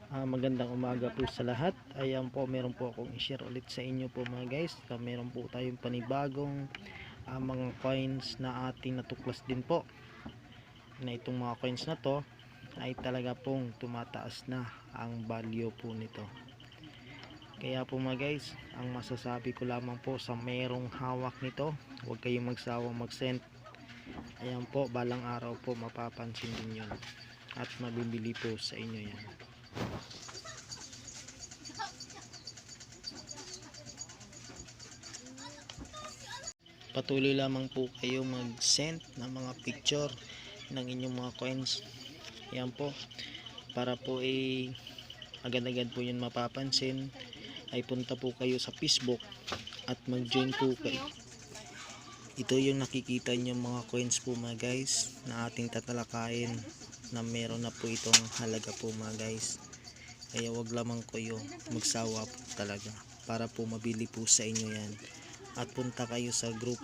Magandang umaga po sa lahat. Ayan po, meron po akong i-share ulit sa inyo po mga guys. Meron po tayong panibagong mga coins na ating natuklas din po. Na itong mga coins na to ay talaga pong tumataas na ang value po nito. Kaya po mga guys, ang masasabi ko lamang po sa merong hawak nito, huwag kayong magsawang mag-send. Ayan po, balang araw po mapapansin din yun. At mabibili po sa inyo yan. Patuloy lamang po kayo mag-send ng mga picture ng inyong mga coins. Yan po, para po agad-agad po yun mapapansin, ay punta po kayo sa Facebook at mag-join po kayo. Ito yung nakikita nyo mga coins po mga guys na ating tatalakayin, na meron na po itong halaga po mga guys. Kaya wag lamang kayo magsawa po talaga para po mabili po sa inyo yan. At punta kayo sa group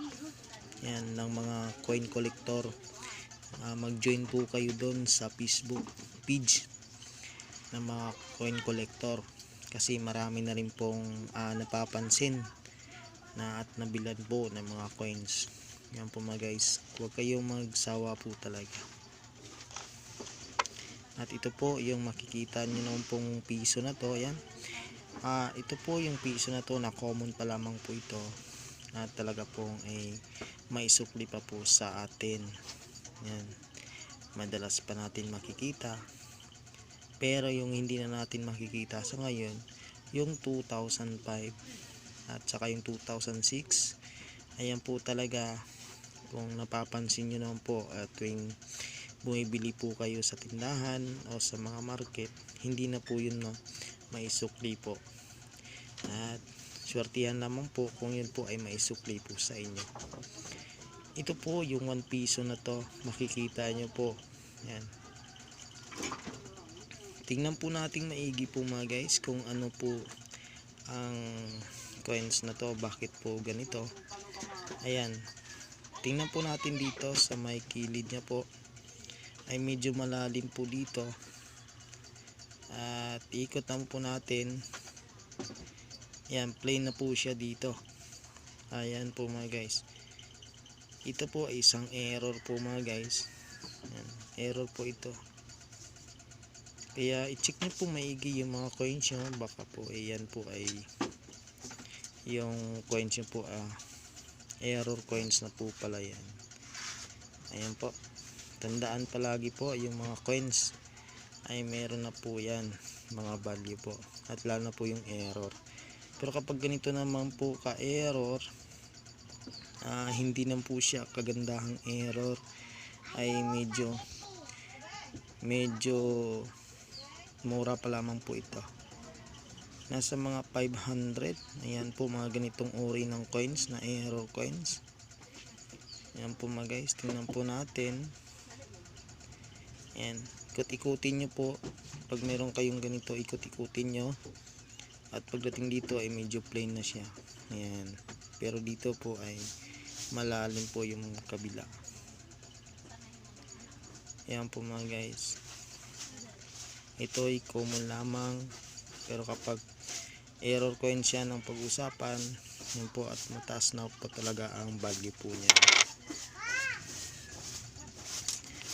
yan ng mga coin collector. Mag-join po kayo doon sa Facebook page ng mga coin collector, kasi marami na rin pong napapansin na at nabilan po ng mga coins. Yan po mga guys, huwag kayong magsawa po talaga. At ito po yung makikita nyo naman pong piso na to. Yan, ito po yung piso na to na common pa lamang po ito, at talaga pong maisukli pa po sa atin. Yan, madalas pa natin makikita, pero yung hindi na natin makikita sa ngayon, yung 2005 at saka yung 2006. Ayan po talaga, kung napapansin nyo naman po, tuwing bumibili po kayo sa tindahan o sa mga market, hindi na po yun maisukli po. At swertihan naman po kung yun po ay maisukli po sa inyo. Ito po yung 1 piso na to, makikita nyo po. Yan, tingnan po natin maigi po mga guys kung ano po ang coins na to, bakit po ganito. Ayan, tingnan po natin dito sa may kilid nya po, ay medyo malalim po dito. At ikot naman po natin. Yan, plain na po siya dito. Ayan po mga guys, ito po ay isang error po mga guys. Yan, error po ito. Kaya i-check nyo po maigi yung mga coins nyo, baka po yan po ay yung coins nyo po error coins na po pala yan. Ayan po, tandaan palagi po yung mga coins ay meron na po yan mga value po, at lalo na po yung error. Pero kapag ganito naman po ka error, hindi na po siya kagandahang error, ay medyo mura pa lamang po ito, nasa mga 500. Ayan po mga ganitong uri ng coins na error coins. Ayan po mga guys, tingnan po natin. Ayan, ikot-ikutin nyo po. Pag meron kayong ganito, ikot-ikutin nyo. At pagdating dito ay medyo plain na siya. Ayan, pero dito po ay malalim po yung kabila. Ayan po mga guys, ito ay common lamang, pero kapag error coin siya ng pag-usapan, yun po, at mataas na po talaga ang value po niya.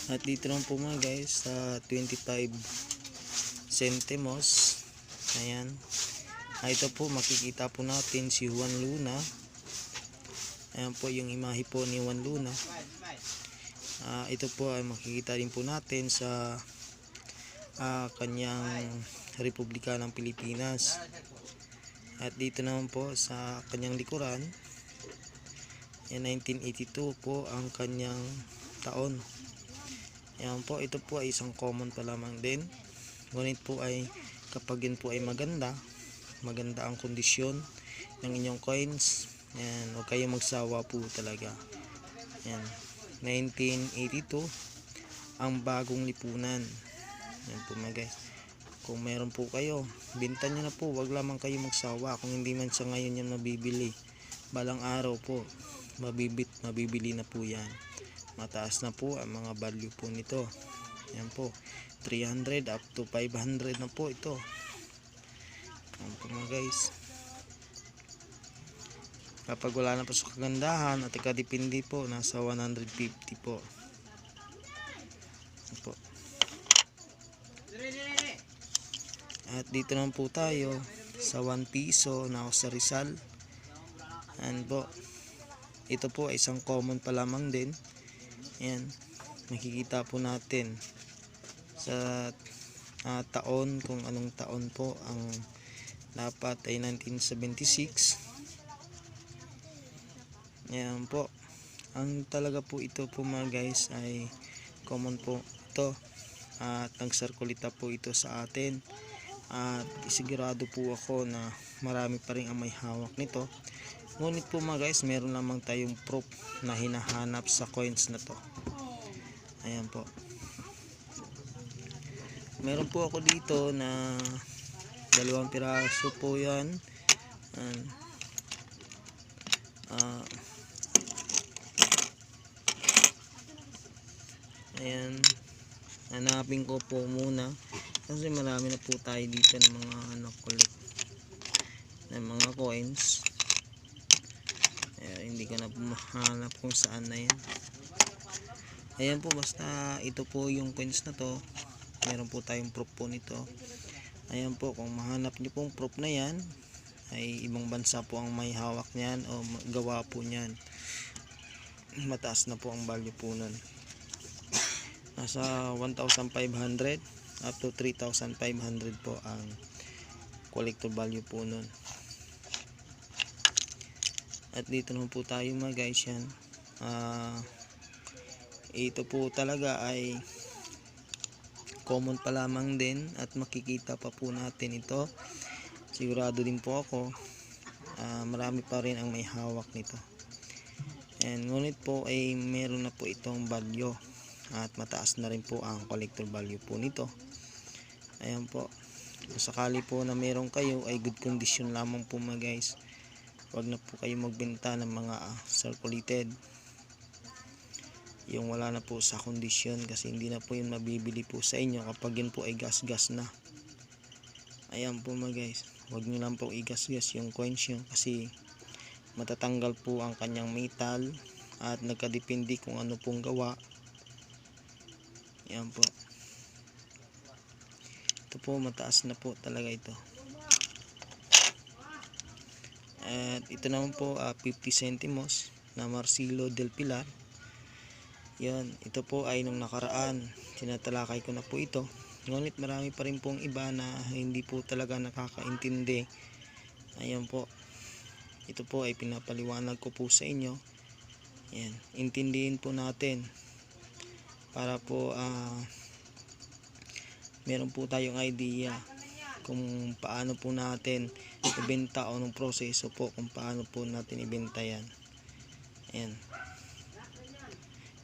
At dito naman po mga guys, sa 25 centimos, ayan, ito po makikita po natin si Juan Luna. Ayan po yung imahe po ni Juan Luna. Ito po ay makikita rin po natin sa kanyang Republika ng Pilipinas. At dito naman po sa kanyang likuran, 1982 po ang kanyang taon. Ayan po, ito po ay isang common pa lamang din. Ngunit po ay kapag yun po ay maganda ang kondisyon ng inyong coins, ayan, huwag kayong magsawa po talaga. Ayan, 1982 ang bagong lipunan. Ayan po mga guys, kung meron po kayo, binta nyo na po, wag lamang kayo magsawa. Kung hindi man sa ngayon yan mabibili, balang araw po mabibili na po yan. Mataas na po ang mga value po nito. Ayan po, 300 up to 500 na po ito. Ayan po mga guys. Kapag wala na po sa kagandahan at ikadepende po, nasa 150 po. Ayan po. At dito naman po tayo sa 1 piso na ako sa Rizal. Ayan po. Ito po ay isang common pa lamang din. Ayan. Makikita po natin sa taon, kung anong taon po ang dapat ay 1976. Ayan po. Ang talaga po ito po mga guys ay common po ito. At nagsirkulita po ito sa atin. At isigurado po ako na marami pa rin ang may hawak nito. Ngunit po mga guys, meron lamang tayong proof na hinahanap sa coins na to. Ayan po. Meron po ako dito na 2 piraso po yan. Ayan. Hanapin ko po muna. Kasi marami na po tayo dito ng mga collect ng mga coins. Hindi ko na po mahanap kung saan na yan. Ayan po, basta ito po yung coins na to. Meron po tayong proof po nito. Ayan po, kung mahanap nyo pong proof na yan, ay ibang bansa po ang may hawak niyan o gawa po niyan. Mataas na po ang value po nun. Nasa 1,500 up to 3,500 po ang collector value po nun. At dito naman po tayo mga guys, yan. Ito po talaga ay common pa lamang din at makikita pa po natin ito. Sigurado din po ako marami pa rin ang may hawak nito. And ngunit po ay meron na po itong value at mataas na rin po ang collector value po nito. Ayan po. Kung sakali po na meron kayo ay good condition lamang po mga guys. Huwag na po kayo magbenta ng mga circulated. Yung wala na po sa kondisyon, kasi hindi na po yun mabibili po sa inyo kapag yun po ay gas-gas na. Ayan po mga guys. Huwag nyo lang po igas-gas yung coins yun kasi matatanggal po ang kanyang metal at nagkadepende kung ano pong gawa. Ayan po. Ito po, mataas na po talaga ito. At ito naman po 50 centimos na Marcelo del Pilar. Yan, ito po ay nung nakaraan tinatalakay ko na po ito. Ngunit marami pa rin pong iba na hindi po talaga nakakaintindi. Ayan po. Ito po ay pinapaliwanag ko po sa inyo. Yan, intindihin po natin para po meron po tayong idea kung paano po natin ibenta o nung proseso po kung paano po natin ibenta yan. Ayan.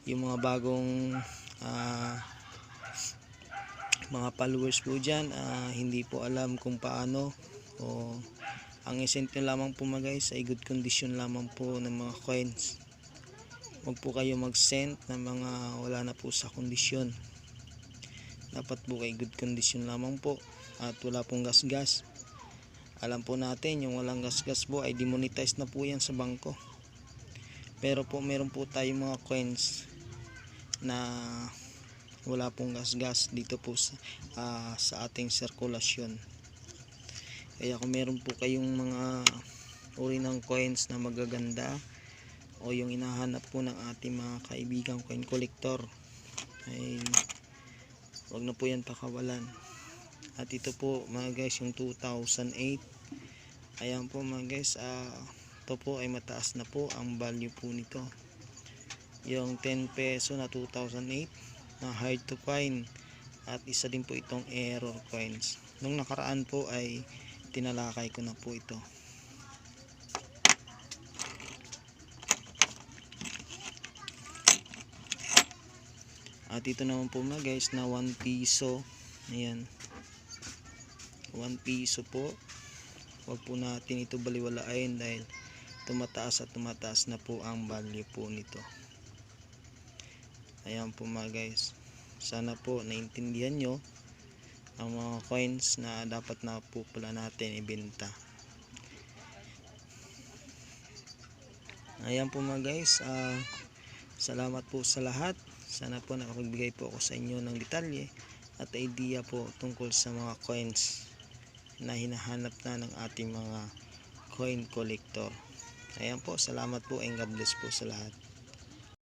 Yung mga bagong mga followers po dyan, hindi po alam kung paano, o ang isent nyo lamang po mga guys ay good condition lamang po ng mga coins. Huwag po kayo mag-send ng mga wala na po sa kondisyon. Dapat po kay good condition lamang po at wala pong gas-gas. Alam po natin yung walang gas-gas po ay demonetize na po yan sa bangko. Pero po meron po tayong mga coins na wala pong gas-gas dito po sa ating sirkulasyon. Kaya kung meron po kayong mga uri ng coins na magaganda o yung hinahanap po ng ating mga kaibigang coin collector, ay wag na po yan pakawalan. At ito po mga guys yung 2008. Ayan po mga guys, ito po ay mataas na po ang value po nito. Yung 10 peso na 2008 na hard to find, at isa din po itong error coins. Nung nakaraan po ay tinalakay ko na po ito. At ito naman po mga guys na 1 piso. Ayan, 1 piso po. Huwag po natin ito baliwalain dahil tumataas at tumataas na po ang value po nito. Ayan po mga guys, sana po naintindihan nyo ang mga coins na dapat na po pala natin ibenta. Ayan po mga guys, salamat po sa lahat. Sana po nakapagbigay po ako sa inyo ng detalye at idea po tungkol sa mga coins na hinahanap na ng ating mga coin collector. Ayan po, salamat po and God bless po sa lahat.